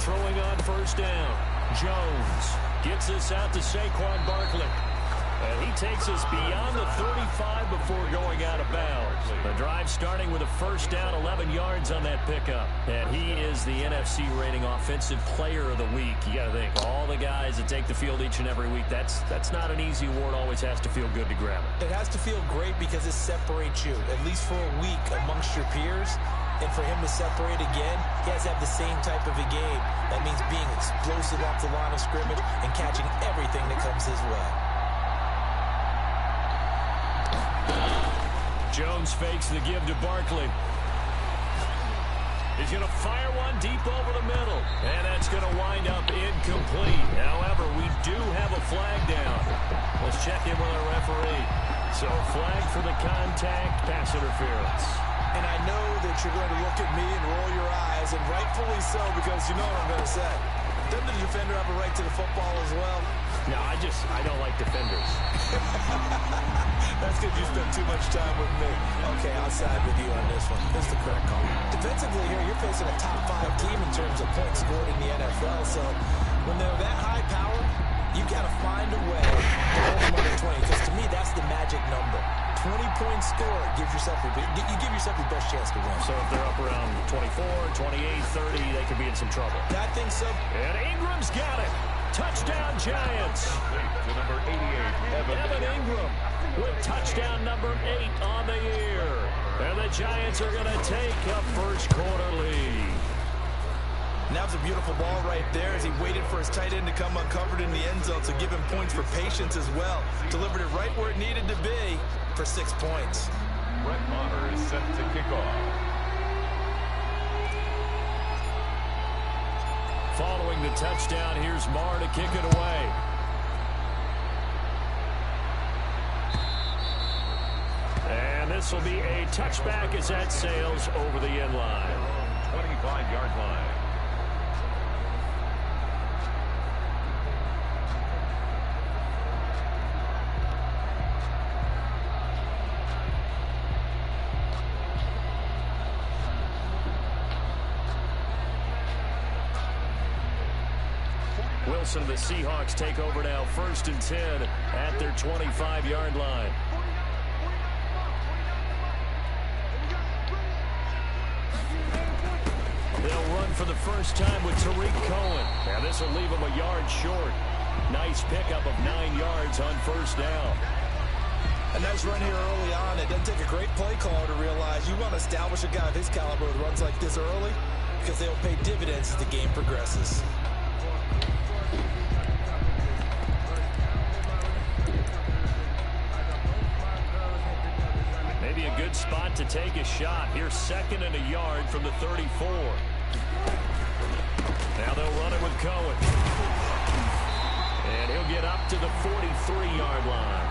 Throwing on first down. Jones gets this out to Saquon Barkley. And he takes us beyond the 35 before going out of bounds. The drive starting with a first down, 11 yards on that pickup. And he is the NFC rating offensive player of the week. You got to think, all the guys that take the field each and every week, that's not an easy award. Always has to feel good to grab it. It has to feel great because it separates you, at least for a week, amongst your peers. And for him to separate again, he has to have the same type of a game. That means being explosive off the line of scrimmage and catching everything that comes his way. Jones fakes the give to Barkley. He's going to fire one deep over the middle. And that's going to wind up incomplete. However, we do have a flag down. Let's check in with our referee. So, flag for the contact, pass interference. And I know that you're going to look at me and roll your eyes, and rightfully so, because you know what I'm going to say. Doesn't the defender have a right to the football as well? No, I don't like defenders. That's because you spent too much time with me. Okay, I'll side with you on this one. This is the correct call. Defensively here, you're facing a top 5 team in terms of points scored in the NFL. So when they're that high power, you got to find a way to hold them under 20. Because to me, that's the magic number. 20-point score gives yourself you give yourself the best chance to win. So if they're up around 24, 28, 30, they could be in some trouble. I think so. And Ingram's got it. Touchdown, Giants. To number 88, Evan Ingram with touchdown number 8 on the year. And the Giants are going to take a first quarter lead. And that was a beautiful ball right there as he waited for his tight end to come uncovered in the end zone, so give him points for patience as well. Delivered it right where it needed to be for 6 points. Brett Maher is set to kick off. Following the touchdown, here's Maher to kick it away. And this will be a touchback as that sails over the end line. 25-yard line. Wilson, the Seahawks take over now, 1st and 10 at their 25-yard line. They'll run for the first time with Tariq Cohen. Now this will leave him a yard short. Nice pickup of 9 yards on first down. A nice run here early on. It doesn't take a great play caller to realize you want to establish a guy of his caliber with runs like this early because they'll pay dividends as the game progresses. Maybe a good spot to take a shot. Here's 2nd and a yard from the 34. Now they'll run it with Cohen. And he'll get up to the 43-yard line.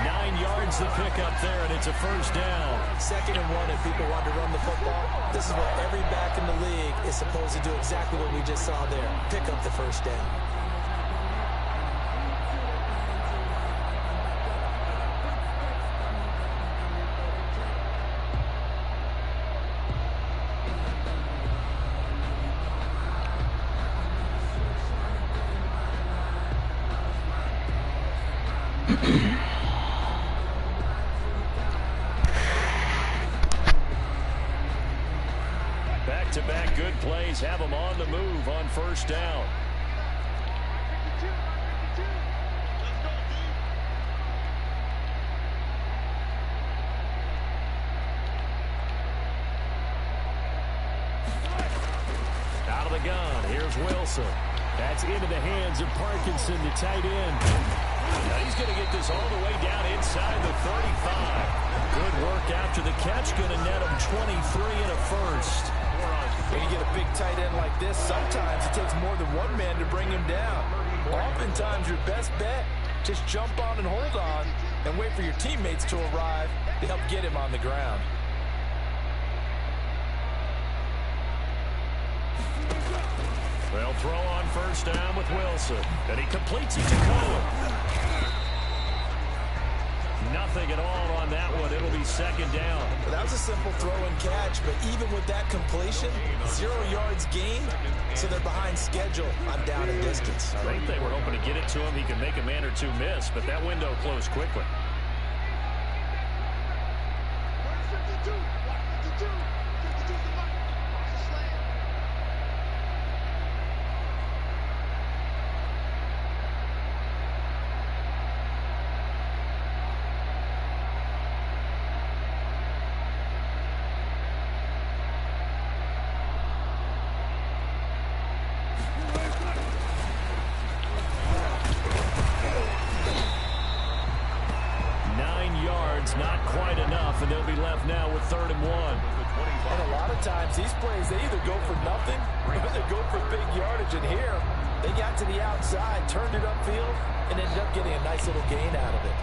9 yards to pick up there, and it's a first down. 2nd and 1, if people want to run the football, this is what every back in the league is supposed to do, exactly what we just saw there. Pick up the first down. Back-to-back good plays have them on the move on first down. Out of the gun, here's Wilson. That's into the hands of Parkinson, the tight end. Now he's going to get this all the way down inside the 35. Good work after the catch, going to net him 23 and a first. When you get a big tight end like this, sometimes it takes more than one man to bring him down. Oftentimes, your best bet, just jump on and hold on and wait for your teammates to arrive to help get him on the ground. They'll throw on first down with Wilson. And he completes it to Cohen. Nothing at all on that one. It'll be second down. That was a simple throw and catch, but even with that completion, 0 yards gained, so they're behind schedule on down and distance. I think they were hoping to get it to him. He could make a man or two miss, but that window closed quickly. Not quite enough, and they'll be left now with 3rd and 1. And a lot of times, these plays, they either go for nothing or they go for big yardage. And here, they got to the outside, turned it upfield, and ended up getting a nice little gain out of it.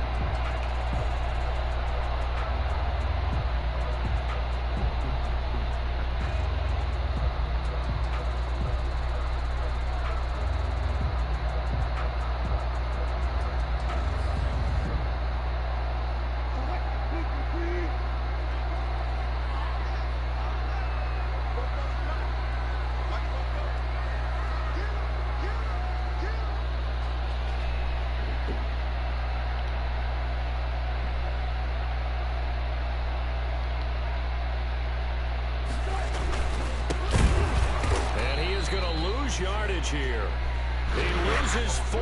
Yardage here. He loses 4,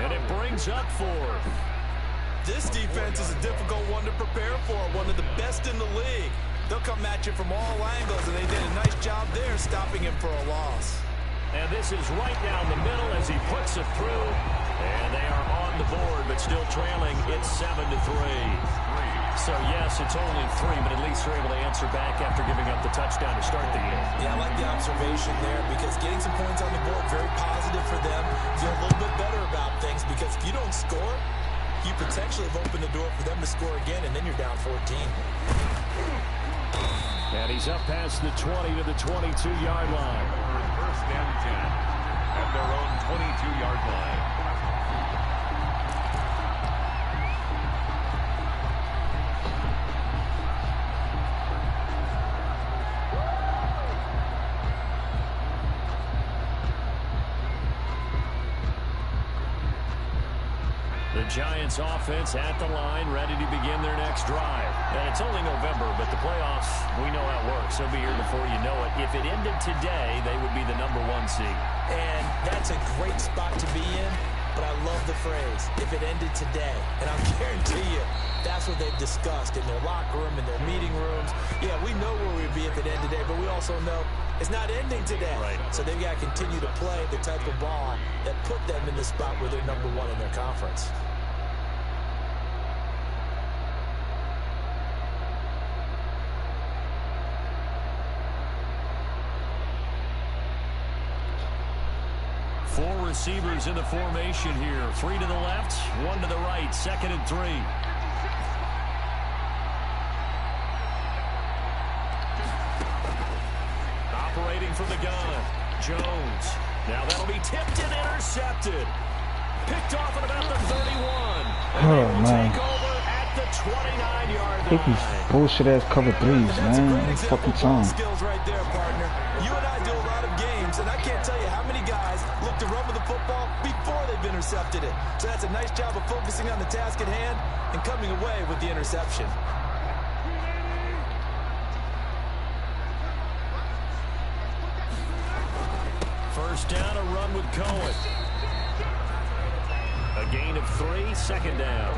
and it brings up 4. This defense is a difficult one to prepare for, one of the best in the league. They'll come at you from all angles, and they did a nice job there stopping him for a loss. And this is right down the middle as he puts it through, and they are on the board, but still trailing. It's 7-3. So, yes, it's only 3, but at least they're able to answer back after giving up the touchdown to start the game. Yeah, I like the observation there because getting some points on the board, very positive for them. Feel a little bit better about things because if you don't score, you potentially have opened the door for them to score again, and then you're down 14. And he's up past the 20 to the 22-yard line. First and 10 at their own 22-yard line. The Giants offense at the line, ready to begin their next drive. And it's only November, but the playoffs, we know how it works. They'll be here before you know it. If it ended today, they would be the #1 seed. And that's a great spot to be in, but I love the phrase, if it ended today. And I'll guarantee you, that's what they've discussed in their locker room, in their meeting rooms. Yeah, we know where we'd be if it ended today, but we also know it's not ending today. Right. So they've got to continue to play the type of ball that put them in the spot where they're #1 in their conference. Four receivers in the formation here. 3 to the left, 1 to the right. 2nd and 3. Operating from the gun, Jones. Now that'll be tipped and intercepted. Picked off at about the 31. Oh, man. Take over at the 29-yard line. I think these bullshit-ass cover 3s, man. It's fucking time. Skills right there, partner. You and I do a lot of games, and I can't tell you how many guys look to run with the football before they've intercepted it. So that's a nice job of focusing on the task at hand and coming away with the interception. First down, a run with Cohen. A gain of 3, 2nd down.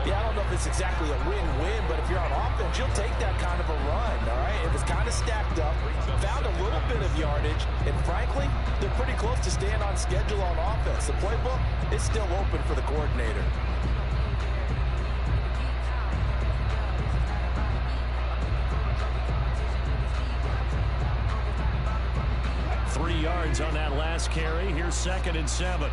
Yeah, I don't know if it's exactly a win-win, but if you're on offense, you'll take that kind of a run, all right? It was kind of stacked up, found a little bit of yardage, and frankly, they're pretty close to staying on schedule on offense. The playbook is still open for the coordinator. Three yards on that last carry. Here's 2nd and 7.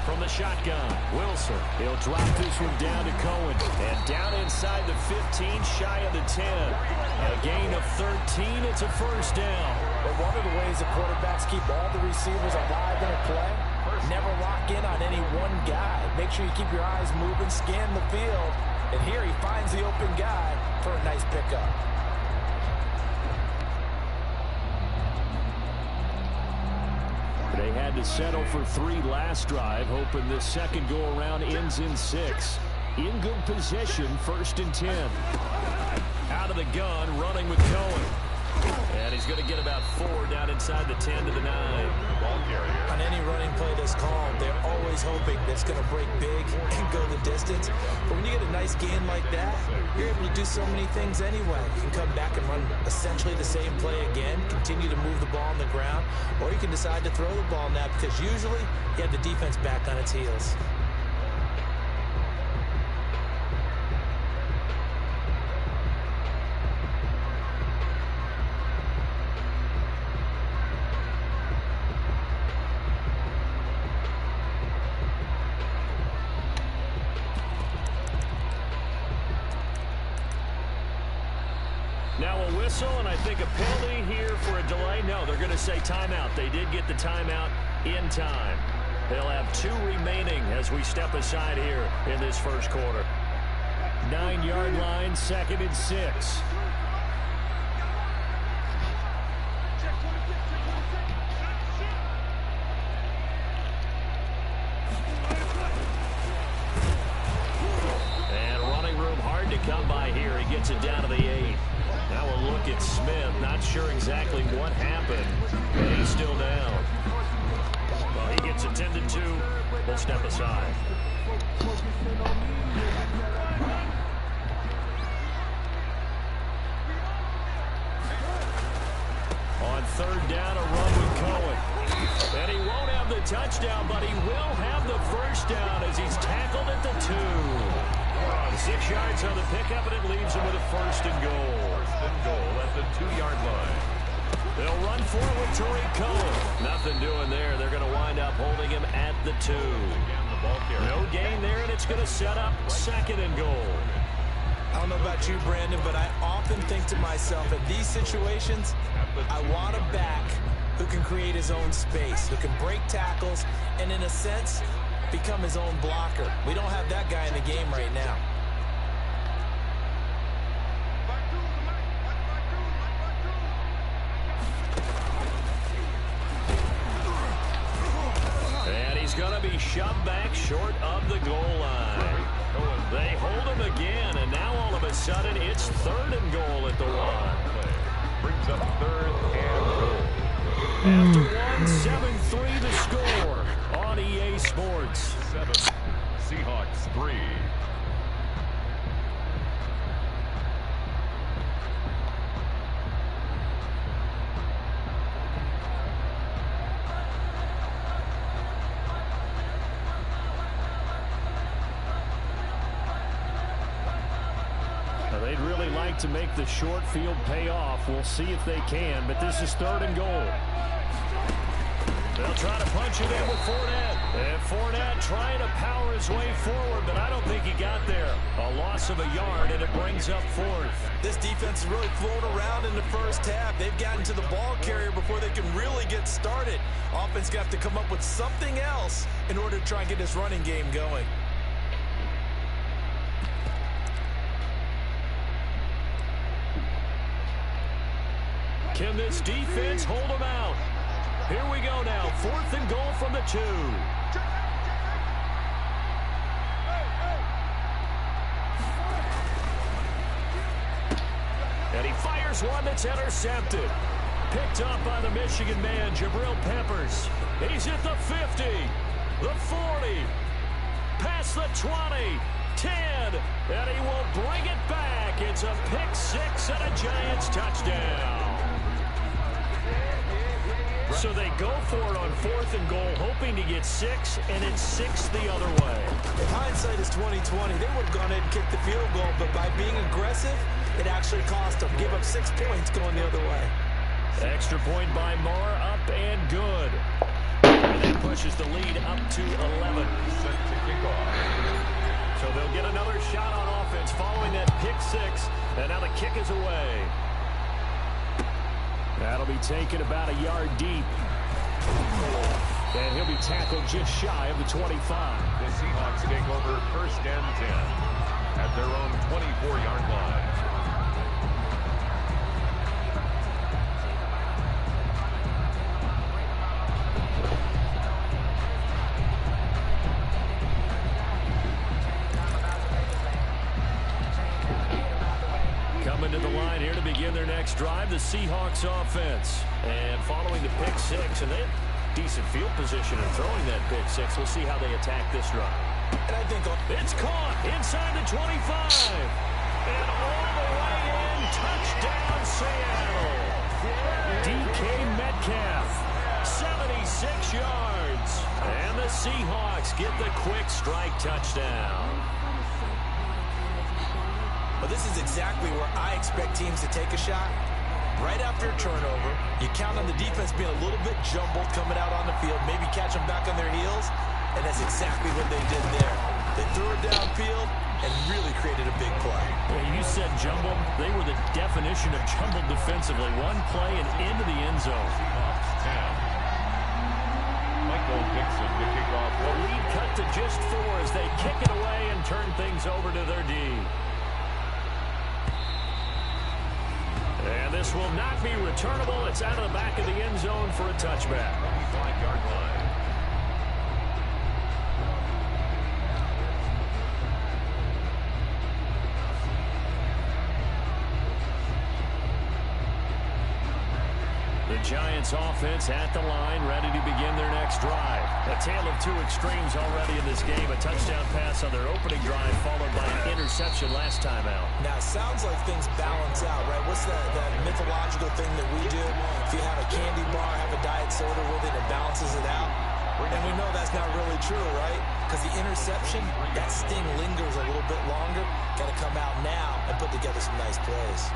From the shotgun, Wilson. He'll drop this one down to Cohen. And down inside the 15, shy of the 10. A gain of 13. It's a first down. But one of the ways the quarterbacks keep all the receivers alive in a play Never lock in on any one guy. Make sure you keep your eyes moving, scan the field. And here he finds the open guy for a nice pickup. They had to settle for 3 last drive, hoping this second go-around ends in 6. In good position, 1st and 10. Out of the gun, running with Cohen. And he's going to get about 4 down inside the 10 to the 9. Ball carrier. On any running play this called, they're always hoping that it's going to break big and go the distance. But when you get a nice gain like that, you're able to do so many things anyway. You can come back and run essentially the same play again, continue to move the ball on the ground, or you can decide to throw the ball now because usually you have the defense back on its heels. Now a whistle, and I think a penalty here for a delay. No, they're going to say timeout. They did get the timeout in time. They'll have 2 remaining as we step aside here in this first quarter. 9-yard line, 2nd and 6. And running room hard to come by here. He gets it down to the 8. Now we'll look at Smith. Not sure exactly what happened, but he's still down. Well, he gets attended to. We'll step aside. On 3rd down, a run with Cohen. And he won't have the touchdown, but he will have the first down as he's tackled at the 2. 6 yards on the pickup, and it leaves him with a 1st and goal. 1st and goal at the 2-yard line. They'll run forward, Tariq Cohen. Nothing doing there. They're going to wind up holding him at the 2. Again, the ball carrier. No gain there, and it's going to set up 2nd and goal. I don't know about you, Brandon, but I often think to myself, in these situations, I want a back who can create his own space, who can break tackles, and in a sense, become his own blocker. We don't have that guy in the game right now. And he's going to be shoved back short of the goal line. They hold him again, and now all of a sudden it's 3rd and goal at the 1. Brings up 3rd and goal. After 1, 7-3 the score on EA Sports. 7, Seahawks 3. They'd really like to make the short field pay off. We'll see if they can, but this is 3rd and goal. They'll try to punch it in with Fournette. And Fournette trying to power his way forward, but I don't think he got there. A loss of a yard, and it brings up 4th. This defense is really flown around in the first half. They've gotten to the ball carrier before they can really get started. Offense got to come up with something else in order to try and get this running game going. Can this defense hold them out? Here we go now. 4th and goal from the 2. And he fires one that's intercepted. Picked up by the Michigan man, Jabril Peppers. He's at the 50, the 40, past the 20, 10, and he will bring it back. It's a pick 6 and a Giants touchdown. So they go for it on 4th and goal, hoping to get 6, and it's 6 the other way. If hindsight is 20/20, they would have gone ahead and kicked the field goal, but by being aggressive, it actually cost them. Give up 6 points going the other way. Extra point by Moore, up and good. And that pushes the lead up to 11. Set to kick off. So they'll get another shot on offense following that pick 6, and now the kick is away. That'll be taken about a yard deep. And he'll be tackled just shy of the 25. The Seahawks take over 1st and 10 at their own 24-yard line. Coming to the line here to begin their next drive, the Seahawks offense. And following the pick six, and they have decent field position in throwing that pick six. We'll see how they attack this drive. And I think it's caught inside the 25. And all the way in, touchdown Seattle. DK Metcalf, 76 yards. And the Seahawks get the quick strike touchdown. Well, this is exactly where I expect teams to take a shot. Right after a turnover, you count on the defense being a little bit jumbled coming out on the field, maybe catch them back on their heels, and that's exactly what they did there. They threw it downfield and really created a big play. Well, you said jumbled. They were the definition of jumbled defensively. One play and into the end zone. Seahawks 10. Michael Dixon to kick off. The lead cut to just 4 as they kick it away and turn things over to their D. And this will not be returnable. It's out of the back of the end zone for a touchback. 25-yard line. The Giants offense at the line, ready to begin their next drive. A tale of two extremes already in this game. A touchdown pass on their opening drive, followed by an interception last time out. Now, it sounds like things balance out, right? What's that mythological thing that we do? If you have a candy bar, have a diet soda with it, it balances it out. And we know that's not really true, right? Because the interception, that sting lingers a little bit longer. Got to come out now and put together some nice plays.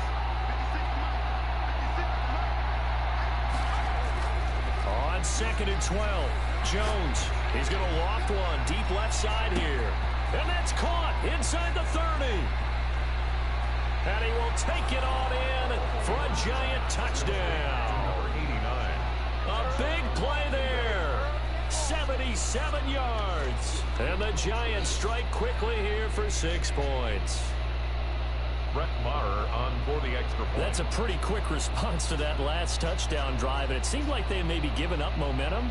On 2nd and 12, Jones, he's going to loft one deep left side here. And that's caught inside the 30. And he will take it on in for a Giant touchdown. Number 89. A big play there. 77 yards. And the Giants strike quickly here for 6 points. Brett Maher on for the extra point. That's a pretty quick response to that last touchdown drive, and it seemed like they may be giving up momentum,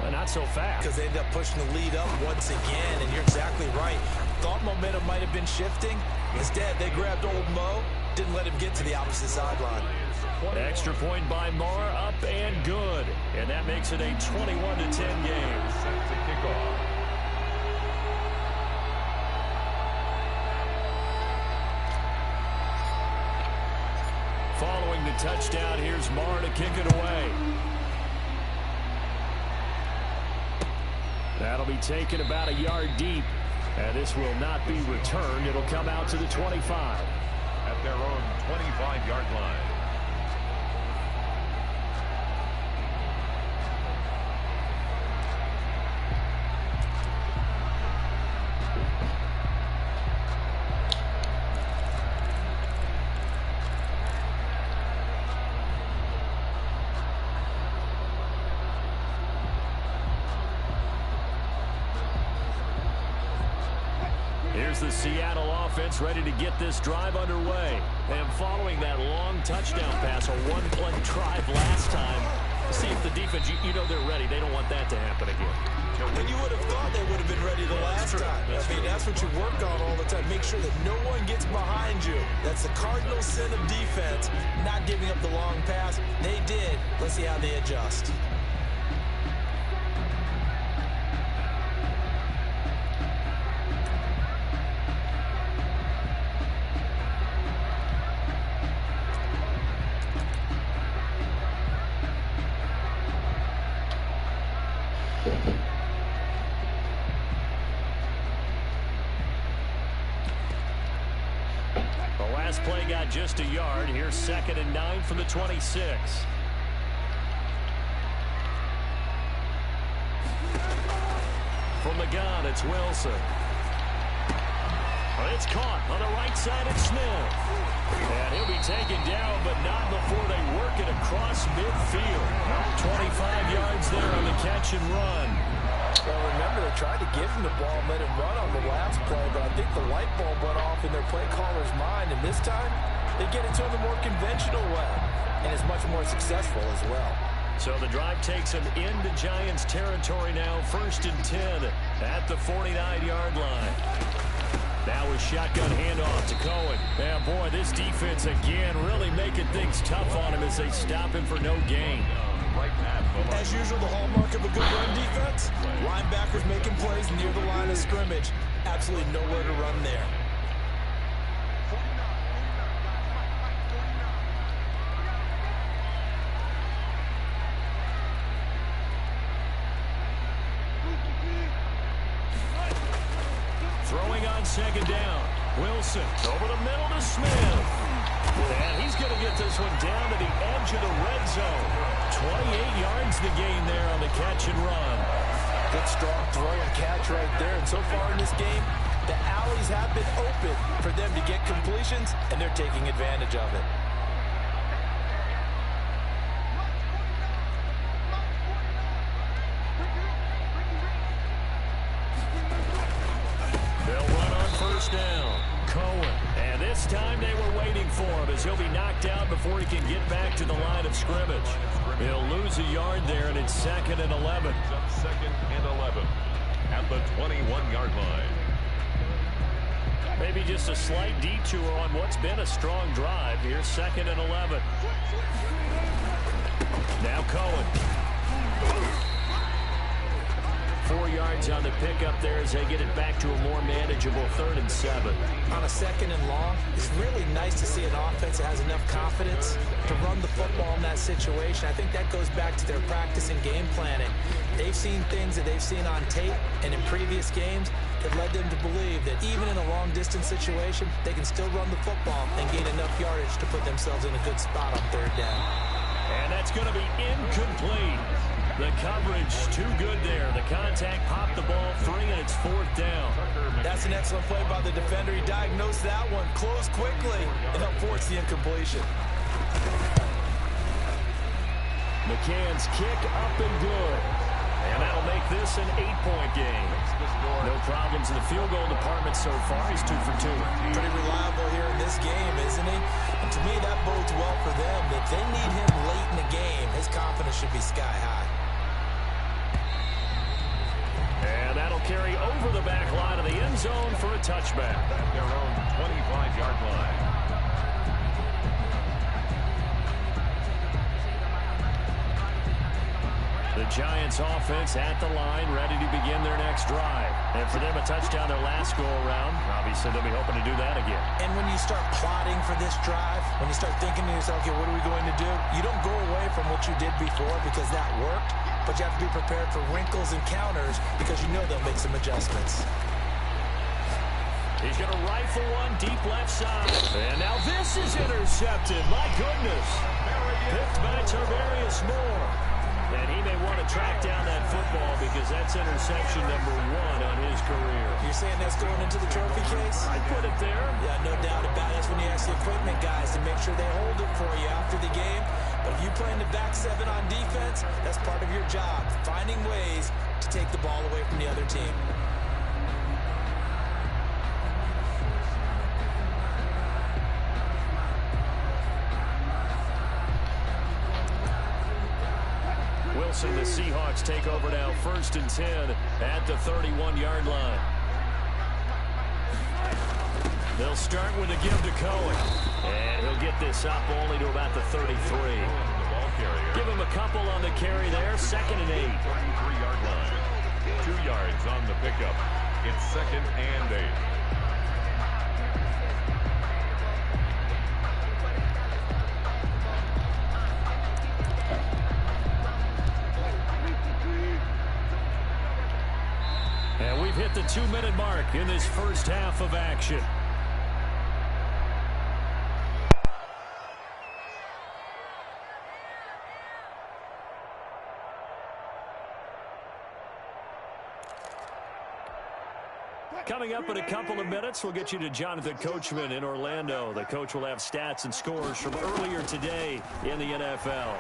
but not so fast. Because they ended up pushing the lead up once again, and you're exactly right. Thought momentum might have been shifting. Instead, they grabbed old Mo, didn't let him get to the opposite sideline. Extra point by Maher, up and good, and that makes it a 21-10 game. Set to kick off. Following the touchdown, here's Maher to kick it away. That'll be taken about a yard deep. And this will not be returned. It'll come out to the 25. At their own 25-yard line. Here's the Seattle offense ready to get this drive underway. And following that long touchdown pass, a one-play drive last time, see if the defense, you know they're ready. They don't want that to happen again. And you would have thought they would have been ready the last time. I mean, that's what you work on all the time. Make sure that no one gets behind you. That's the cardinal sin of defense, not giving up the long pass. They did. Let's see how they adjust. The last play got just a yard. Here's 2nd and 9 from the 26. From the gun, it's Wilson. It's caught on the right side of Smith. And he'll be taken down, but not before they work it across midfield. 25 yards there on the catch and run. Well, remember, they tried to give him the ball and let him run on the last play, but I think the light bulb went off in their play caller's mind, and this time they get it to him the more conventional way, and is much more successful as well. So the drive takes him into Giants territory now, 1st and 10 at the 49-yard line. Now a shotgun handoff to Cohen. Man, boy, this defense again really making things tough on him as they stop him for no gain. As usual, the hallmark of a good run defense, linebackers making plays near the line of scrimmage. Absolutely nowhere to run there. Throwing on 2nd down. Wilson over the middle to Smith. And he's going to get this one down to the edge of the red zone. 28 yards the gain there on the catch and run. Good strong throw and catch right there. And so far in this game, the alleys have been open for them to get completions, and they're taking advantage of it. They'll run on 1st down. Cohen. And this time they were waiting for him as he'll be knocked out before he can get back to the line of scrimmage. He'll lose a yard there, and it's 2nd and 11. 2nd and 11 at the 21-yard line. Maybe just a slight detour on what's been a strong drive. Here's 2nd and 11. Now Cohen. 4 yards on the pickup there as they get it back to a more manageable 3rd and 7. On a 2nd and long, it's really nice to see an offense that has enough confidence to run the football in that situation. I think that goes back to their practice and game planning. They've seen things that they've seen on tape and in previous games that led them to believe that even in a long-distance situation, they can still run the football and gain enough yardage to put themselves in a good spot on 3rd down. And that's going to be incomplete. The coverage too good there. The contact popped the ball free, and it's 4th down. That's an excellent play by the defender. He diagnosed that one, closed quickly, and helped force the incompletion. McCann's kick up and good. And that'll make this an 8-point game. No problems in the field goal department so far. He's 2 for 2. Pretty reliable here in this game, isn't he? And to me, that bodes well for them. If they need him late in the game, his confidence should be sky high. And that'll carry over the back line of the end zone for a touchback. At their own 25-yard line. The Giants offense at the line, ready to begin their next drive. And for them, a touchdown their last go-around. Obviously, they'll be hoping to do that again. And when you start plotting for this drive, when you start thinking to yourself, okay, what are we going to do? You don't go away from what you did before because that worked, but you have to be prepared for wrinkles and counters because you know they'll make some adjustments. He's going to rifle one deep left side. And now this is intercepted. My goodness. Picked by Tarvarius Moore. And he may want to track down that football because that's interception number 1 on his career. You're saying that's going into the trophy case? I put it there. Yeah, no doubt about it. That's when you ask the equipment guys to make sure they hold it for you after the game. But if you play in the back 7 on defense, that's part of your job, finding ways to take the ball away from the other team. Wilson, the Seahawks take over now, 1st and 10 at the 31-yard line. They'll start with a give to Cohen. And he'll get this up only to about the 33. Give him a couple on the carry there, 2nd and 8. 33-yard line. 2 yards on the pickup. It's 2nd and 8. And we've hit the 2-minute mark in this first half of action. Coming up in a couple of minutes, we'll get you to Jonathan Coachman in Orlando. The coach will have stats and scores from earlier today in the NFL.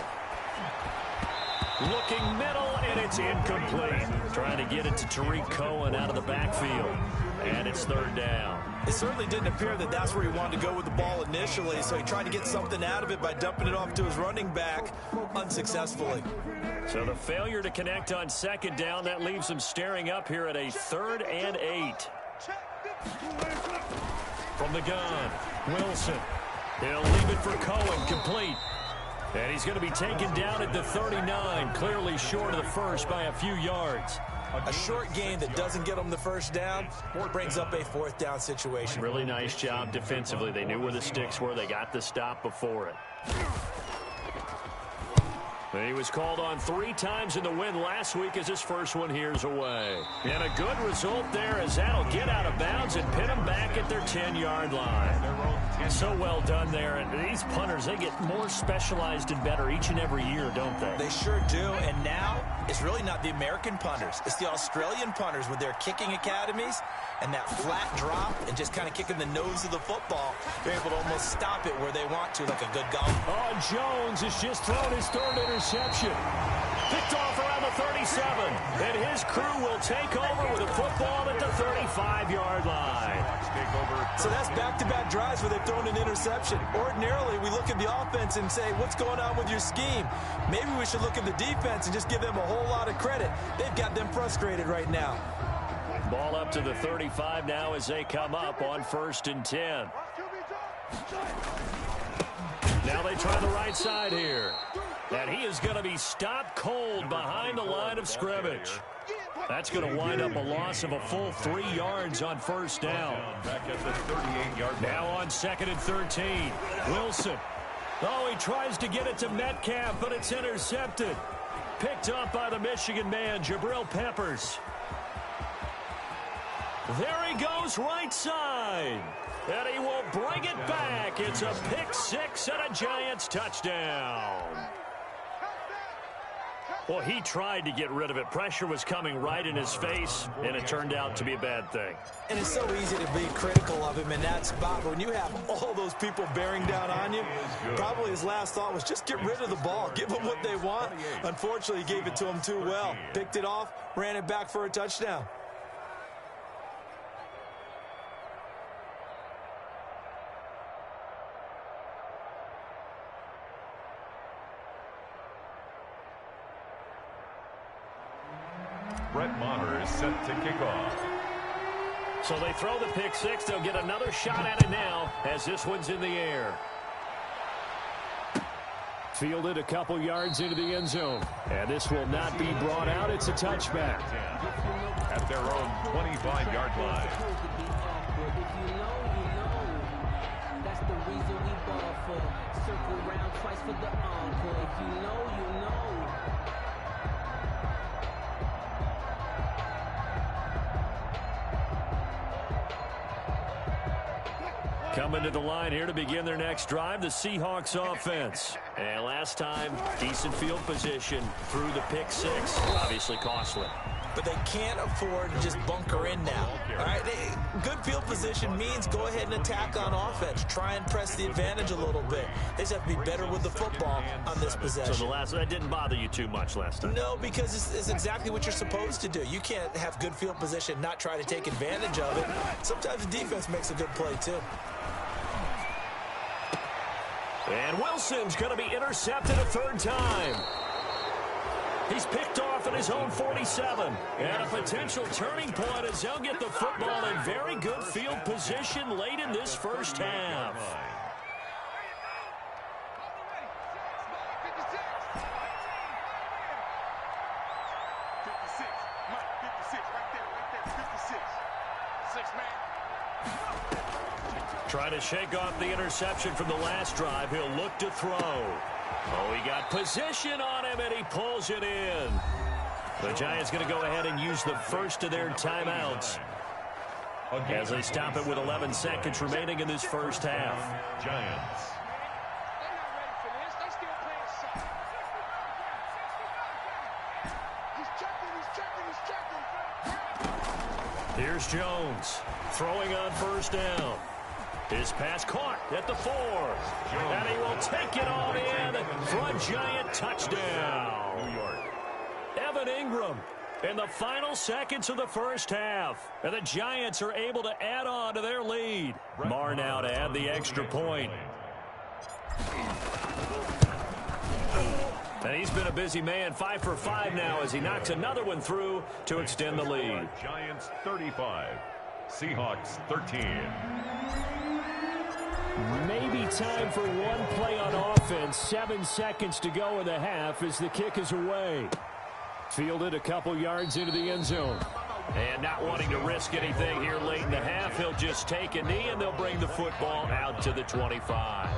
Looking middle, and it's incomplete. Trying to get it to Tariq Cohen out of the backfield. And it's third down. It certainly didn't appear that that's where he wanted to go with the ball initially, so he tried to get something out of it by dumping it off to his running back unsuccessfully. So the failure to connect on second down, that leaves him staring up here at a 3rd and 8. From the gun, Wilson. He'll leave it for Cohen, complete. And he's going to be taken down at the 39, clearly short of the first by a few yards. A short gain that doesn't get them the first down brings up a 4th down situation. Really nice job defensively. They knew where the sticks were. They got the stop before it. He was called on 3 times in the win last week as his first one here's away. And a good result there as that'll get out of bounds and pin them back at their 10-yard line. So well done there. And these punters, they get more specialized and better each and every year, don't they? They sure do. And now it's really not the American punters. It's the Australian punters with their kicking academies and that flat drop and just kind of kicking the nose of the football. They're able to almost stop it where they want to, like a good golf. Oh, Jones has just thrown his 3rd interception. Picked off around the 37. And his crew will take over with a football at the 35-yard line. So that's back-to-back drives where they've thrown an interception. Ordinarily, we look at the offense and say, what's going on with your scheme? Maybe we should look at the defense and just give them a whole lot of credit. They've got them frustrated right now. Ball up to the 35 now as they come up on 1st and 10. Now they try the right side here. And he is going to be stopped cold behind the line of scrimmage. That's going to wind up a loss of a full 3 yards on 1st down. Back at the 38-yard line. Now on 2nd and 13. Wilson. Oh, he tries to get it to Metcalf, but it's intercepted. Picked up by the Michigan man, Jabril Peppers. There he goes, right side. And he will bring it back. It's a pick 6 and a Giants touchdown. Well, he tried to get rid of it. Pressure was coming right in his face, and it turned out to be a bad thing. And it's so easy to be critical of him in that spot. But when you have all those people bearing down on you, probably his last thought was just get rid of the ball. Give them what they want. Unfortunately, he gave it to them too well. Picked it off, ran it back for a touchdown. Brett Maher is set to kick off. So they throw the pick 6. They'll get another shot at it now as this one's in the air. Fielded a couple yards into the end zone. And this will not be brought out. It's a touchback. At their own 25-yard line. That's the reason we ball for. Circle round twice for the encore. If you know, you know. Coming to the line here to begin their next drive, the Seahawks offense. And last time, decent field position through the pick 6. Obviously costly. But they can't afford to just bunker in now. All right, good field position means go ahead and attack on offense. Try and press the advantage a little bit. They just have to be better with the football on this possession. So that didn't bother you too much last time? No, because it's exactly what you're supposed to do. You can't have good field position, not try to take advantage of it. Sometimes the defense makes a good play, too. And Wilson's going to be intercepted a 3rd time. He's picked off at his own 47. And a potential turning point as they'll get the football in very good field position late in this first half. Trying to shake off the interception from the last drive. He'll look to throw. Oh, he got position on him, and he pulls it in. The Giants going to go ahead and use the first of their timeouts as they stop it with 11 seconds remaining in this first half. Giants. He's checking Here's Jones throwing on first down. His pass caught at the 4. And he will take it all in for a Giant touchdown. New York. Evan Ingram in the final seconds of the first half. And the Giants are able to add on to their lead. Marr now to add the extra point. And he's been a busy man, 5 for 5 now as he knocks another one through to extend the lead. Giants 35, Seahawks 13. Maybe time for one play on offense. 7 seconds to go in the half as the kick is away. Fielded a couple yards into the end zone. And not wanting to risk anything here late in the half, he'll just take a knee and they'll bring the football out to the 25.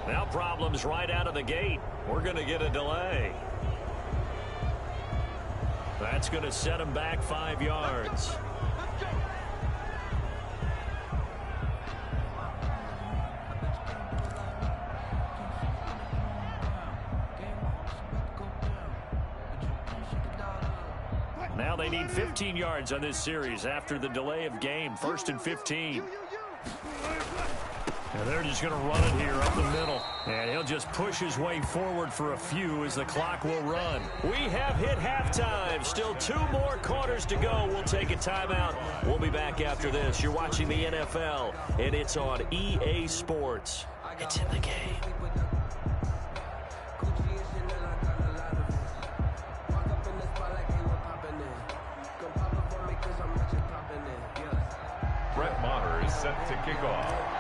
Now problems right out of the gate. We're going to get a delay. That's going to set him back 5 yards. Now they need 15 yards on this series after the delay of game. 1st and 15. And they're just going to run it here up the middle. And he'll just push his way forward for a few as the clock will run. We have hit halftime. Still 2 more quarters to go. We'll take a timeout. We'll be back after this. You're watching the NFL, and it's on EA Sports. It's in the game. Brett Maher is set to kick off.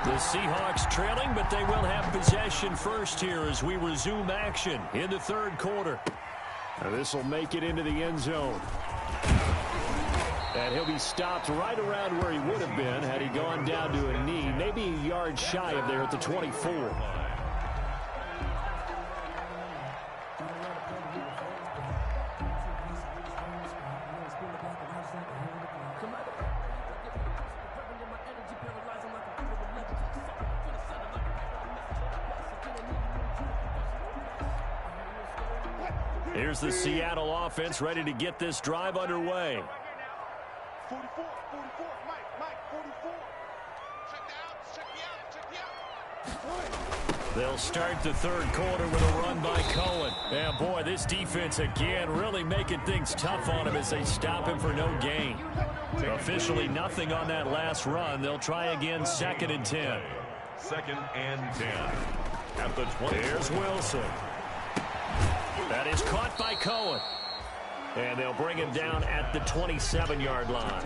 The Seahawks trailing, but they will have possession first here as we resume action in the 3rd quarter. Now this will make it into the end zone. And he'll be stopped right around where he would have been had he gone down to a knee, maybe a yard shy of there at the 24. Here's the Seattle offense ready to get this drive underway. 44, Mike, 44. Check me out. They'll start the 3rd quarter with a run by Cohen. And boy, this defense again really making things tough on him as they stop him for no gain. Officially nothing on that last run. They'll try again 2nd and 10. 2nd and 10. At the 20. Here's Wilson. That is caught by Cohen. And they'll bring him down at the 27-yard line.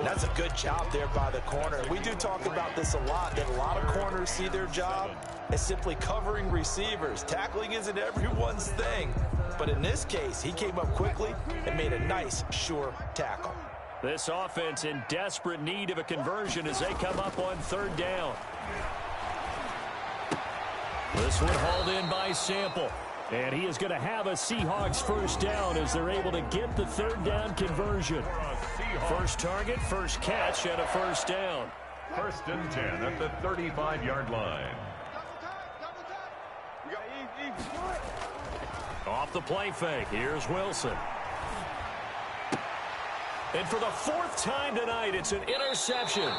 That's a good job there by the corner. We do talk about this a lot, that a lot of corners see their job as simply covering receivers. Tackling isn't everyone's thing. But in this case, he came up quickly and made a nice, sure tackle. This offense in desperate need of a conversion as they come up on 3rd down. This one hauled in by Sample. And he is going to have a Seahawks first down as they're able to get the 3rd down conversion. First target, first catch, and a first down. 1st and 10 at the 35-yard line. Off the play fake, here's Wilson. And for the 4th time tonight, it's an interception.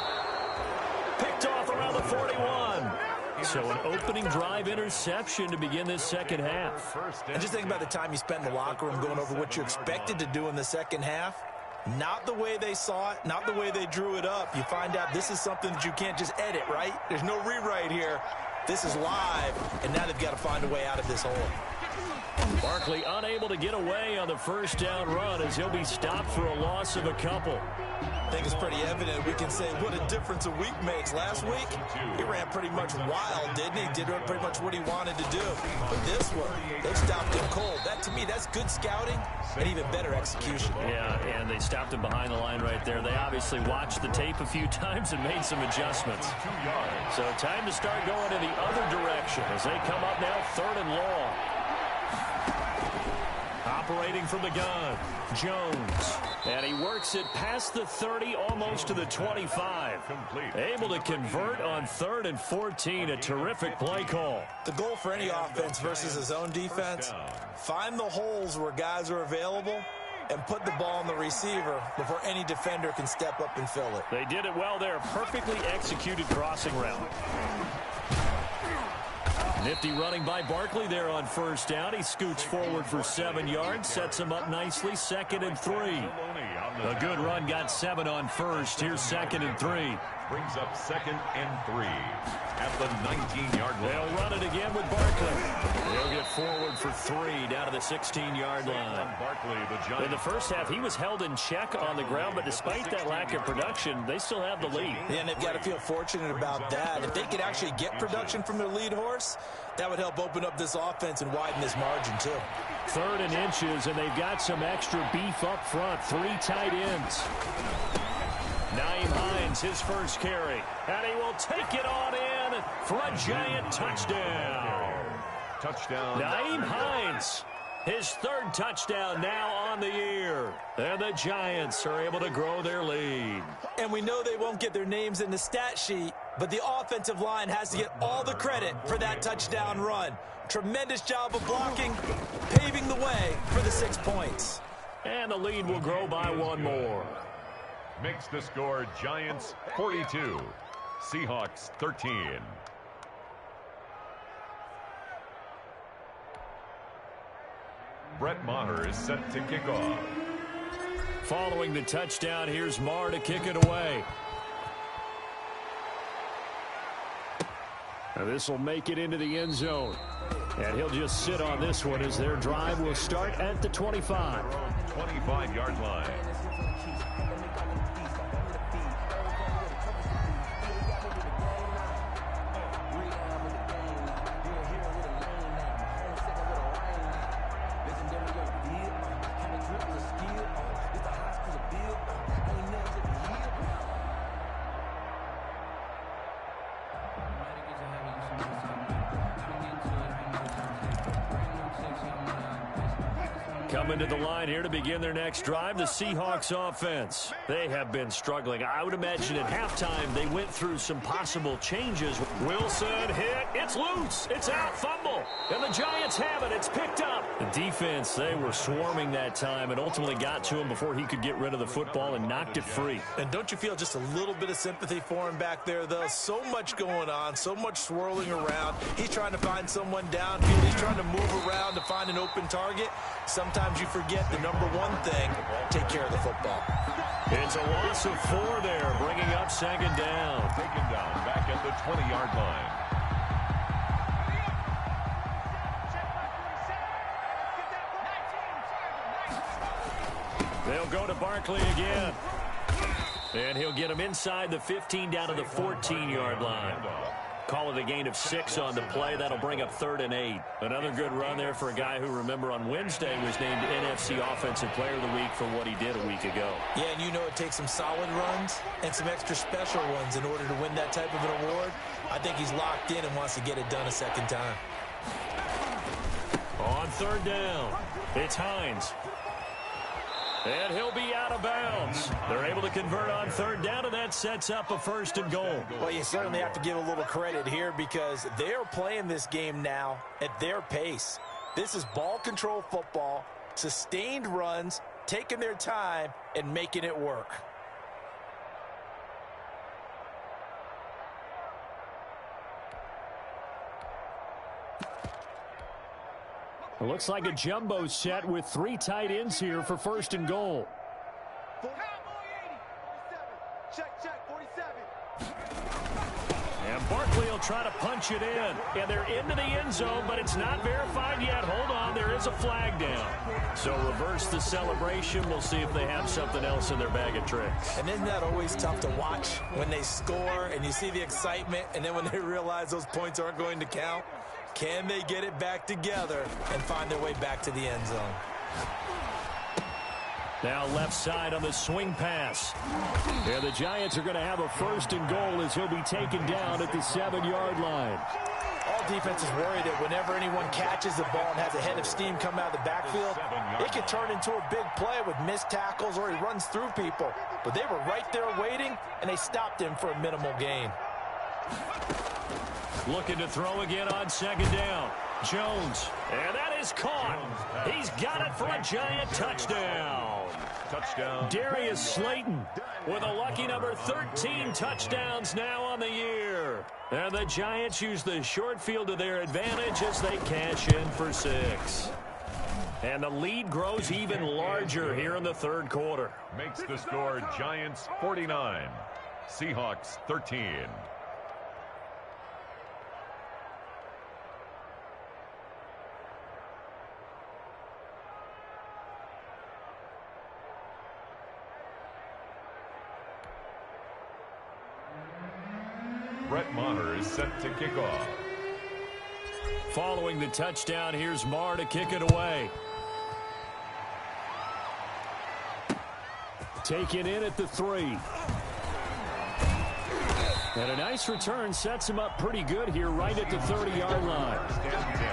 Picked off around the 41. So an opening drive interception to begin this 2nd half. And just think about the time you spent in the locker room going over what you expected to do in the 2nd half. Not the way they saw it, not the way they drew it up. You find out this is something that you can't just edit, right? There's no rewrite here. This is live, and now they've got to find a way out of this hole. Barkley unable to get away on the first down run as he'll be stopped for a loss of a couple. I think it's pretty evident. We can say what a difference a week makes. Last week, he ran pretty much wild, didn't he? Did pretty much what he wanted to do. But this one, they stopped him cold. That, to me, that's good scouting and even better execution. Yeah, and they stopped him behind the line right there. They obviously watched the tape a few times and made some adjustments. So time to start going in the other direction as they come up now 3rd and long. Operating from the gun, Jones. And he works it past the 30, almost to the 25. Able to convert on 3rd and 14. A terrific play call. The goal for any offense versus his own defense, find the holes where guys are available and put the ball on the receiver before any defender can step up and fill it. They did it well there. Perfectly executed crossing route. Nifty running by Barkley there on 1st down. He scoots forward for 7 yards, sets him up nicely, 2nd and 3. A good run, got 7 on 1st. Here's 2nd and 3. Brings up 2nd and 3 at the 19-yard line. They'll run it again with Barkley. They'll get forward for 3 down to the 16-yard line. In the first half, he was held in check on the ground, but despite that lack of production, they still have the lead. Yeah, and they've got to feel fortunate about that. If they could actually get production from their lead horse, that would help open up this offense and widen this margin, too. 3rd and inches, and they've got some extra beef up front. 3 tight ends. Nyheim Hines, his first carry. And he will take it on in for a giant touchdown. Nyheim Hines, his 3rd touchdown now on the year. And the Giants are able to grow their lead. And we know they won't get their names in the stat sheet, but the offensive line has to get all the credit for that touchdown run. Tremendous job of blocking, paving the way for the 6 points. And the lead will grow by 1 more. Makes the score Giants 42, Seahawks 13. Brett Maher is set to kick off. Following the touchdown, here's Maher to kick it away. Now this will make it into the end zone. And he'll just sit on this one as their drive will start at the 25. 25-yard line. Coming to the line here to begin their next drive, the Seahawks offense. They have been struggling. I would imagine at halftime they went through some possible changes. Wilson hit. It's loose. It's out. Fumble. And the Giants have it. It's picked up. The defense, they were swarming that time and ultimately got to him before he could get rid of the football and knocked it free. And don't you feel just a little bit of sympathy for him back there, though? So much going on, so much swirling around. He's trying to find someone downfield. He's trying to move around to find an open target. Sometimes you forget the number one thing, take care of the football. It's a loss of 4 there, bringing up 2nd down. Taken down back at the 20-yard line. They'll go to Barkley again. And he'll get him inside the 15 down to the 14-yard line. Call it a gain of 6 on the play. That'll bring up 3rd and 8. Another good run there for a guy who, remember, on Wednesday was named NFC Offensive Player of the Week for what he did a week ago. Yeah, and you know it takes some solid runs and some extra special ones in order to win that type of an award. I think he's locked in and wants to get it done a second time. On 3rd down, it's Hines. And he'll be out of bounds. They're able to convert on 3rd down, and that sets up a 1st and goal. Well, you certainly have to give a little credit here because they're playing this game now at their pace. This is ball control football, sustained runs, taking their time, and making it work. It looks like a jumbo set with 3 tight ends here for 1st and goal. And Barkley will try to punch it in. And they're into the end zone, but it's not verified yet. Hold on, there is a flag down. So reverse the celebration. We'll see if they have something else in their bag of tricks. And isn't that always tough to watch when they score and you see the excitement, and then when they realize those points aren't going to count? Can they get it back together and find their way back to the end zone? Now left side on the swing pass. Yeah, the Giants are going to have a first and goal as he'll be taken down at the 7-yard line. All defenses worry that whenever anyone catches the ball and has a head of steam come out of the backfield, it can turn into a big play with missed tackles or he runs through people. But they were right there waiting, and they stopped him for a minimal gain. Looking to throw again on second down. Jones, and that is caught. He's got it for a Giant touchdown. Touchdown. Darius Slayton with a lucky number 13 touchdowns now on the year. And the Giants use the short field to their advantage as they cash in for 6. And the lead grows even larger here in the third quarter. Makes the score Giants 49, Seahawks 13. Brett Maher is set to kick off. Following the touchdown, here's Maher to kick it away. Taken in at the 3. And a nice return sets him up pretty good here right at the 30-yard line. Stands in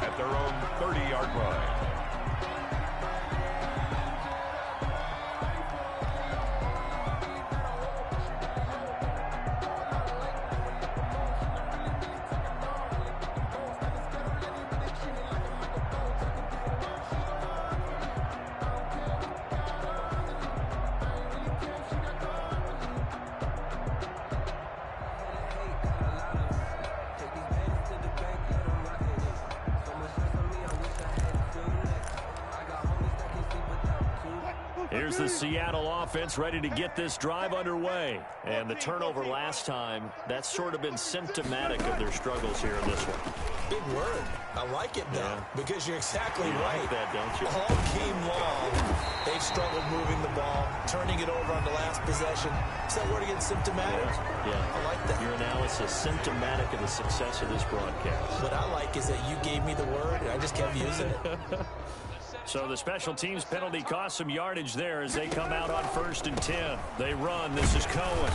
at their own 30-yard line. Here's the Seattle offense ready to get this drive underway. And the turnover last time, that's sort of been symptomatic of their struggles here in this one. Big word. I like it, though, because you're exactly right. Like that, don't you? All game long, they've struggled moving the ball, turning it over on the last possession. Is that word again, symptomatic? Yeah. I like that. Your analysis, symptomatic of the success of this broadcast. What I like is that you gave me the word, and I just kept using it. So the special teams penalty cost some yardage there as they come out on 1st and 10. They run. This is Cohen.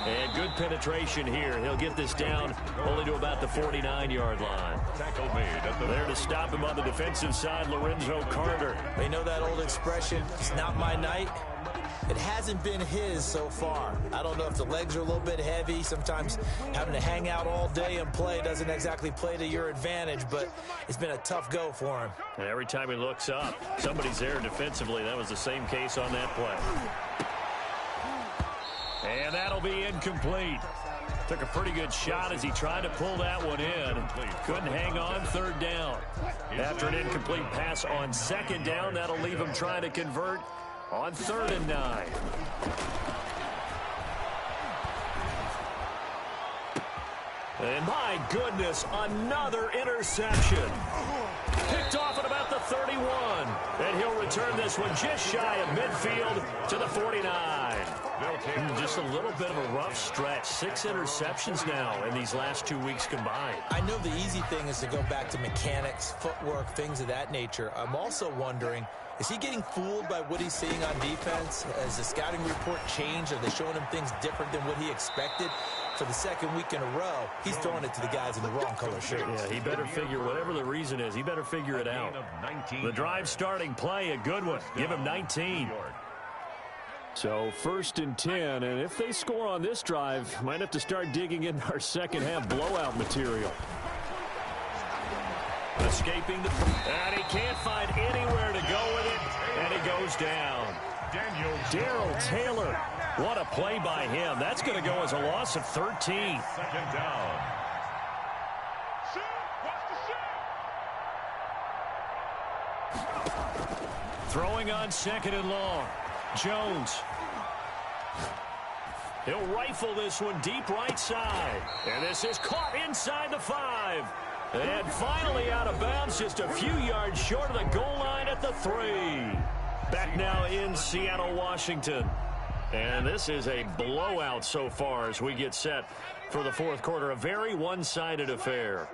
And good penetration here. He'll get this down only to about the 49-yard line. Tackle made at the there to stop him on the defensive side, Lorenzo Carter. They know that old expression, it's not my night. It hasn't been his so far. I don't know if the legs are a little bit heavy. Sometimes having to hang out all day and play doesn't exactly play to your advantage, but it's been a tough go for him. And every time he looks up, somebody's there defensively. That was the same case on that play. And that'll be incomplete. Took a pretty good shot as he tried to pull that one in. Couldn't hang on 3rd down. After an incomplete pass on 2nd down, that'll leave him trying to convert on 3rd and 9. And my goodness, another interception. Picked off at about the 31. And he'll return this one just shy of midfield to the 49. Just a little bit of a rough stretch. 6 interceptions now in these last 2 weeks combined. I know the easy thing is to go back to mechanics, footwork, things of that nature. I'm also wondering, is he getting fooled by what he's seeing on defense? Has the scouting report changed? Are they showing him things different than what he expected? For the 2nd week in a row, he's throwing it to the guys in the wrong color shirts. Yeah, he better figure, whatever the reason is, he better figure it out. The drive starting play, a good one. Give him 19. So 1st and 10, and if they score on this drive, might have to start digging in our second half blowout material. Escaping and he can't find anywhere to go with it, and he goes down. Darrell Taylor, what a play by him. That's going to go as a loss of 13. 2nd down. Throwing on 2nd and long. Jones. He'll rifle this one deep right side. And this is caught inside the 5. And finally out of bounds, just a few yards short of the goal line at the 3. Back now in Seattle, Washington. And this is a blowout so far as we get set for the fourth quarter. A very one-sided affair.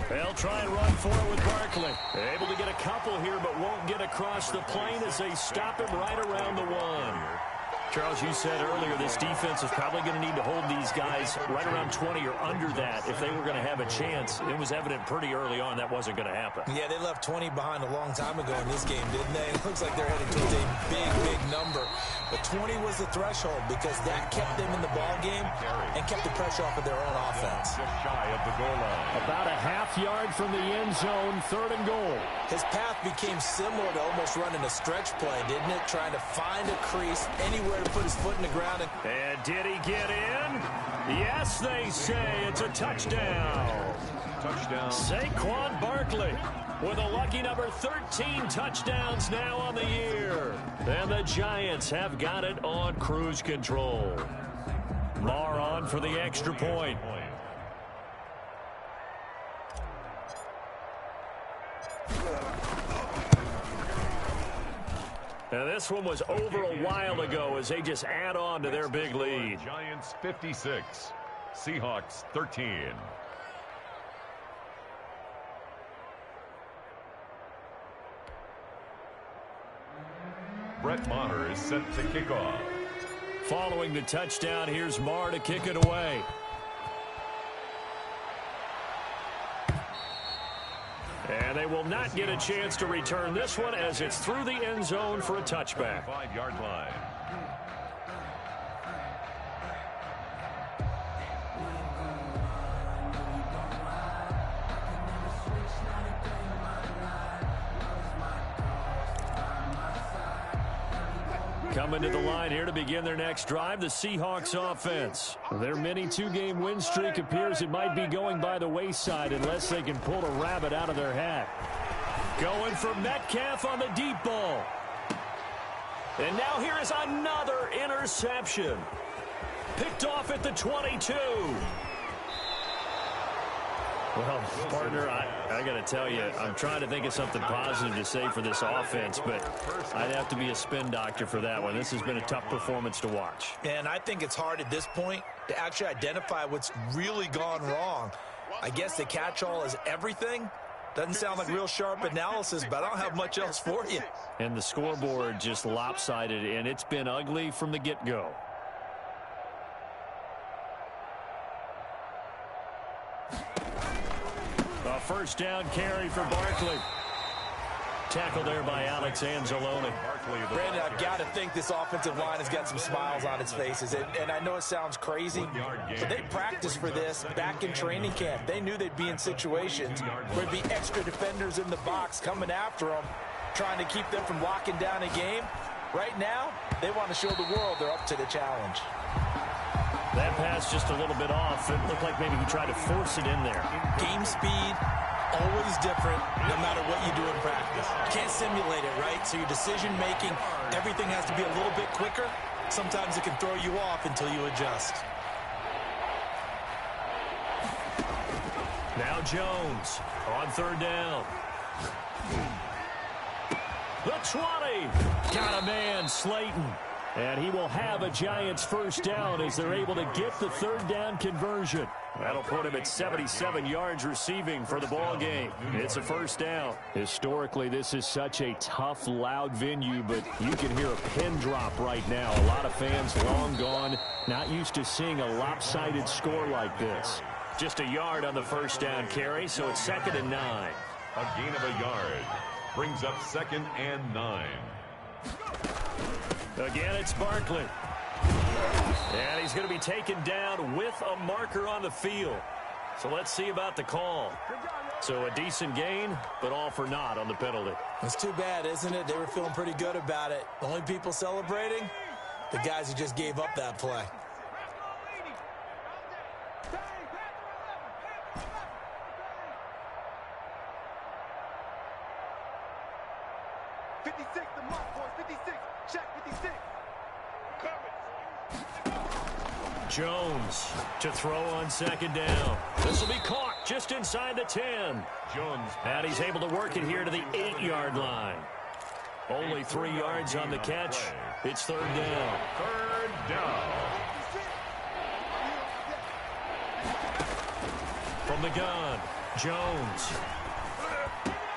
They'll try and run for it with Barkley. Able to get a couple here, but won't get across the plane as they stop him right around the 1. Charles, you said earlier this defense is probably going to need to hold these guys right around 20 or under that if they were going to have a chance. It was evident pretty early on that wasn't going to happen. Yeah, they left 20 behind a long time ago in this game, didn't they? It looks like they're heading towards a big, big number. But 20 was the threshold because that kept them in the ball game and kept the pressure off of their own offense. Just shy of the goal line. About a half yard from the end zone, 3rd and goal. His path became similar to almost running a stretch play, didn't it? Trying to find a crease anywhere to put his foot in the ground. And did he get in? Yes, they say it's a touchdown. Touchdown. Saquon Barkley with a lucky number 13 touchdowns now on the year. And the Giants have got it on cruise control. Marr on for the extra point. Now this one was over a while ago as they just add on to their big lead. Giants 56, Seahawks 13. Brett Maher is set to kick off. Following the touchdown, here's Marr to kick it away. And they will not get a chance to return this one as it's through the end zone for a touchback. 5-yard line. Coming to the line here to begin their next drive, the Seahawks offense. Their mini 2-game win streak appears it might be going by the wayside unless they can pull a rabbit out of their hat. Going for Metcalf on the deep ball. And now here is another interception. Picked off at the 22. Well, partner, I got to tell you, I'm trying to think of something positive to say for this offense, but I'd have to be a spin doctor for that one. This has been a tough performance to watch. And I think it's hard at this point to actually identify what's really gone wrong. I guess the catch-all is everything. Doesn't sound like real sharp analysis, but I don't have much else for you. And the scoreboard just lopsided, and it's been ugly from the get-go. A first down carry for Barkley. Tackle there by Alex Anzalone. Brandon, I've got to think this offensive line has got some smiles on its faces. And I know it sounds crazy, but they practiced for this back in training camp. They knew they'd be in situations where there'd be extra defenders in the box coming after them, trying to keep them from locking down a game. Right now, they want to show the world they're up to the challenge. That pass just a little bit off. It looked like maybe he tried to force it in there. Game speed, always different, no matter what you do in practice. You can't simulate it, right? So your decision-making, everything has to be a little bit quicker. Sometimes it can throw you off until you adjust. Now Jones on third down. The 20. Got a man, Slayton. And he will have a Giants first down as they're able to get the third down conversion. That'll put him at 77 yards receiving for the ball game. It's a first down. Historically, this is such a tough, loud venue, but you can hear a pin drop right now. A lot of fans long gone, not used to seeing a lopsided score like this. Just a yard on the first down carry, so it's 2nd and 9. A gain of a yard brings up 2nd and 9. Again, it's Barkley. And he's going to be taken down with a marker on the field. So let's see about the call. So a decent gain, but all for naught on the penalty. It's too bad, isn't it? They were feeling pretty good about it. The only people celebrating, the guys who just gave up that play. Jones to throw on second down. This will be caught just inside the 10. Jones. And he's able to work it here to the 8-yard line. Only 3 yards on the catch. It's third down. Third down. From the gun, Jones.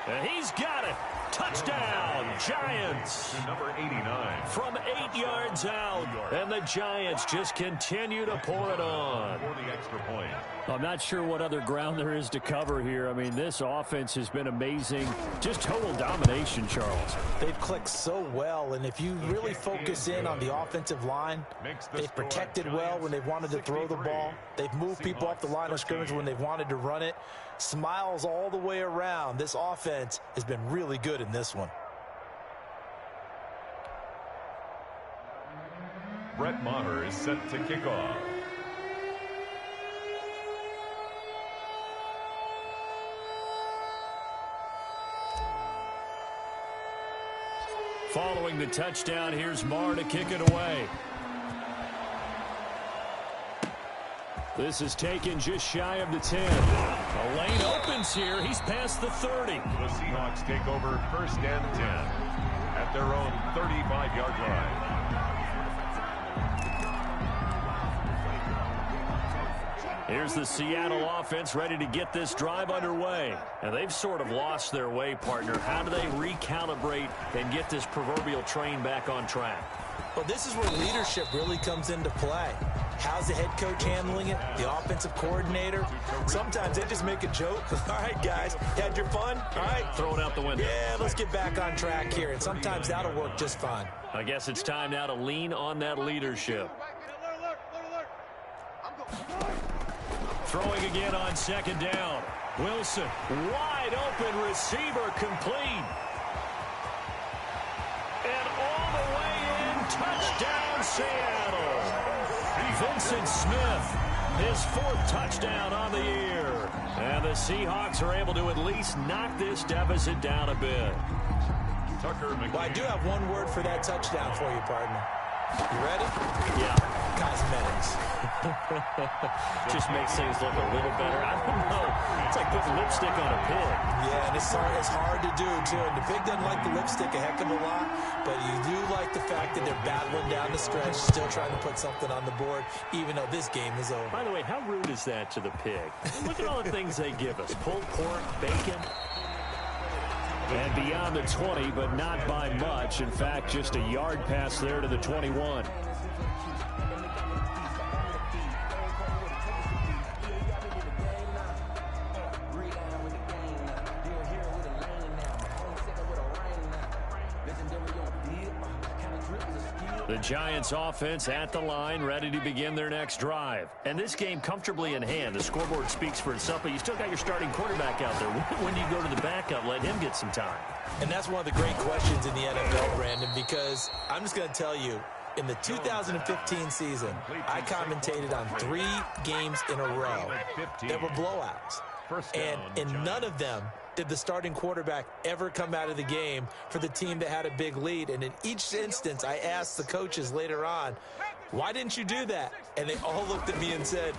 And he's got it. Touchdown, Giants. Number 89. From 8 yards out. And the Giants just continue to pour it on. For the extra point. I'm not sure what other ground there is to cover here. I mean, this offense has been amazing. Just total domination, Charles. They've clicked so well, and if you really focus in on the offensive line, they've protected well when they've wanted to throw the ball. They've moved people off the line of scrimmage when they've wanted to run it. Smiles all the way around. This offense has been really good in this one. Brett Maher is set to kick off. Following the touchdown, here's Maher to kick it away. This is taken just shy of the 10. A lane opens here. He's past the 30. The Seahawks take over first and 10 at their own 35-yard line. Here's the Seattle offense ready to get this drive underway. And they've sort of lost their way, partner. How do they recalibrate and get this proverbial train back on track? Well, this is where leadership really comes into play. How's the head coach handling it? The offensive coordinator? Sometimes they just make a joke. All right, guys, had your fun? All right. Throw it out the window. Yeah, let's get back on track here. And sometimes that'll work just fine. I guess it's time now to lean on that leadership. Throwing again on second down. Wilson, wide open receiver, complete. And all the way in, touchdown Seattle. Vincent Smith, his 4th touchdown on the year. And the Seahawks are able to at least knock this deficit down a bit. Well, I do have one word for that touchdown for you, partner. You ready? Yeah. Cosmetics. Just makes things look a little better. I don't know. It's like putting lipstick on a pig. Yeah, and it's hard to do, too. And the pig doesn't like the lipstick a heck of a lot, but you do like the fact that they're battling down the stretch, still trying to put something on the board, even though this game is over. By the way, how rude is that to the pig? Look at all the things they give us. Pulled pork, bacon. And beyond the 20, but not by much. In fact, just a yard pass there to the 21. The Giants offense at the line, ready to begin their next drive. And this game comfortably in hand. The scoreboard speaks for itself, but you still got your starting quarterback out there. When do you go to the backup, let him get some time? And that's one of the great questions in the NFL, Brandon, because I'm just going to tell you, in the 2015 season, I commentated on 3 games in a row that were blowouts. And in none of them did the starting quarterback ever come out of the game for the team that had a big lead. And in each instance, I asked the coaches later on, why didn't you do that? And they all looked at me and said,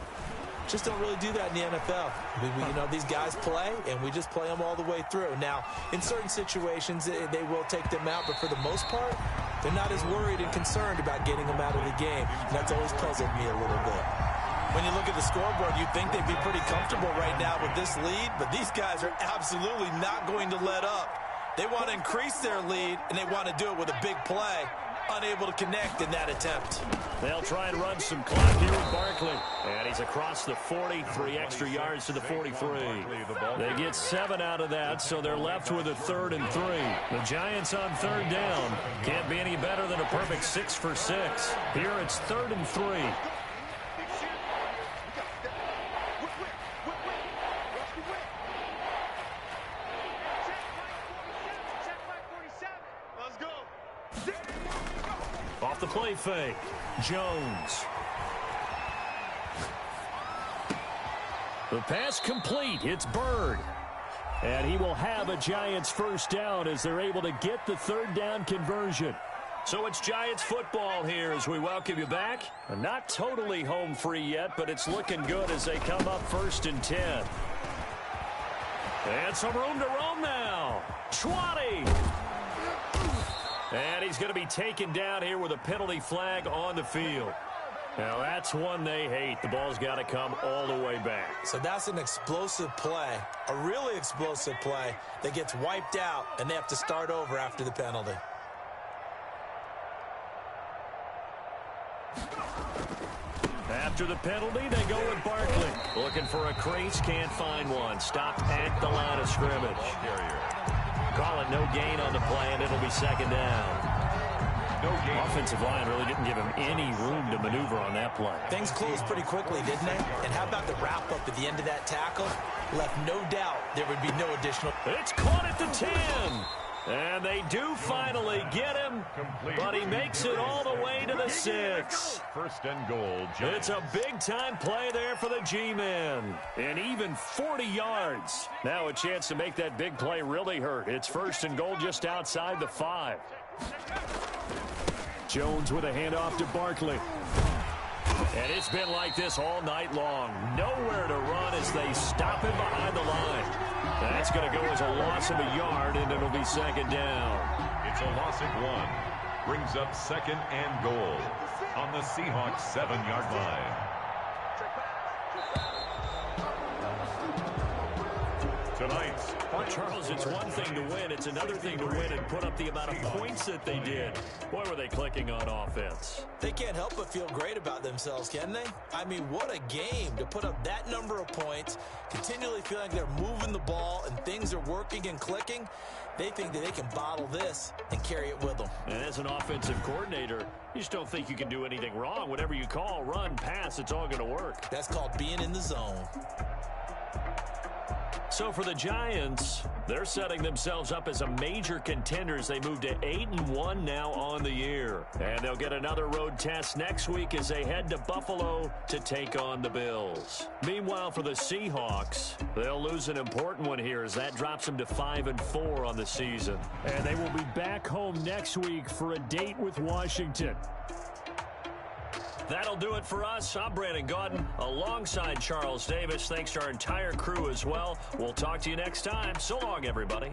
just don't really do that in the NFL. You know, these guys play, and we just play them all the way through. Now, in certain situations, they will take them out, but for the most part, they're not as worried and concerned about getting them out of the game. And that's always puzzled me a little bit. When you look at the scoreboard, you'd think they'd be pretty comfortable right now with this lead, but these guys are absolutely not going to let up. They want to increase their lead, and they want to do it with a big play. Unable to connect in that attempt. They'll try and run some clock here with Barkley. And he's across the 40, 3 extra yards to the 43. They get 7 out of that, so they're left with a 3rd and 3. The Giants on 3rd down. Can't be any better than a perfect 6 for 6. Here it's 3rd and 3. Off the play fake, Jones. The pass complete. It's Bird. And he will have a Giants first down as they're able to get the 3rd down conversion. So it's Giants football here as we welcome you back. Not totally home free yet, but it's looking good as they come up 1st and 10. And some room to roam now. Schwatty. And he's going to be taken down here with a penalty flag on the field. Now, that's one they hate. The ball's got to come all the way back. So that's an explosive play, a really explosive play that gets wiped out, and they have to start over after the penalty. After the penalty, they go with Barkley. Looking for a crease, can't find one. Stopped at the line of scrimmage. Call it no gain on the play, and it'll be 2nd down. Offensive line really didn't give him any room to maneuver on that play. Things closed pretty quickly, didn't they? And how about the wrap-up at the end of that tackle? Left no doubt there would be no additional. It's caught at the 10. And they do finally get him, but he makes it all the way to the 6. 1st and goal. It's a big-time play there for the G-men. And even 40 yards. Now a chance to make that big play really hurt. It's 1st and goal just outside the 5. Jones with a handoff to Barkley. And it's been like this all night long. Nowhere to run as they stop him behind the line. That's going to go as a loss of a yard, and it'll be 2nd down. It's a loss at 1. Brings up 2nd and goal on the Seahawks 7-yard line. Tonight's Charles, it's one thing to win. It's another thing to win and put up the amount of points that they did. Boy, were they clicking on offense. They can't help but feel great about themselves, can they? I mean, what a game to put up that number of points, continually feel like they're moving the ball and things are working and clicking. They think that they can bottle this and carry it with them. And as an offensive coordinator, you just don't think you can do anything wrong. Whatever you call, run, pass, it's all going to work. That's called being in the zone. So for the Giants, they're setting themselves up as a major contender as they move to 8-1 now on the year. And they'll get another road test next week as they head to Buffalo to take on the Bills. Meanwhile, for the Seahawks, they'll lose an important one here as that drops them to 5-4 on the season. And they will be back home next week for a date with Washington. That'll do it for us. I'm Brandon Gaudin alongside Charles Davis. Thanks to our entire crew as well. We'll talk to you next time. So long, everybody.